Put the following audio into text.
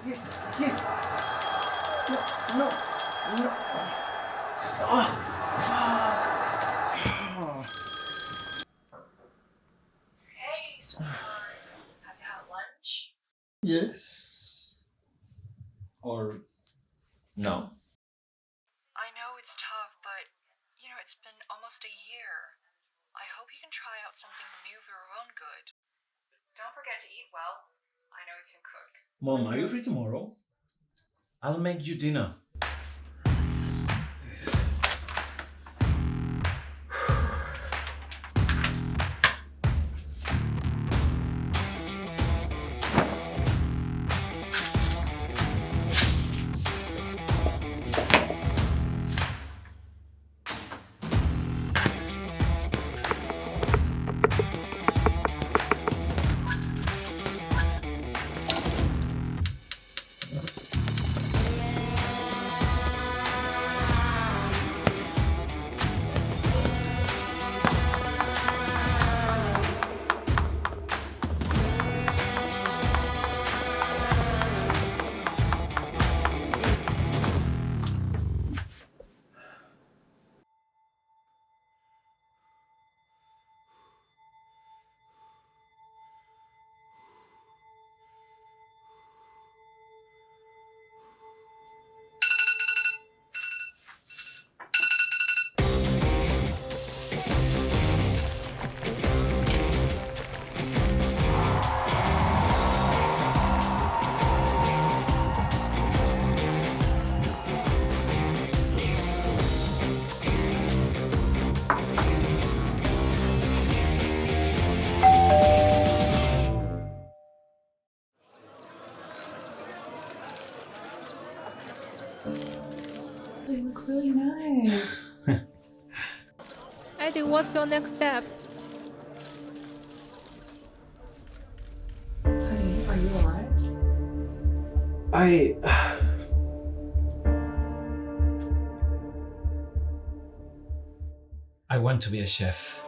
Yes, yes. No, no, no. Ah, fuck. Hey, sweetheart. Have you had lunch? Yes. Or no. I know it's tough, but, it's been almost a year. I hope you can try out something new for your own good. Don't forget to eat well. I know you can cook. Mom, are you free tomorrow? I'll make you dinner. They look really nice. Eddie, what's your next step? Honey, are you alright? I want to be a chef.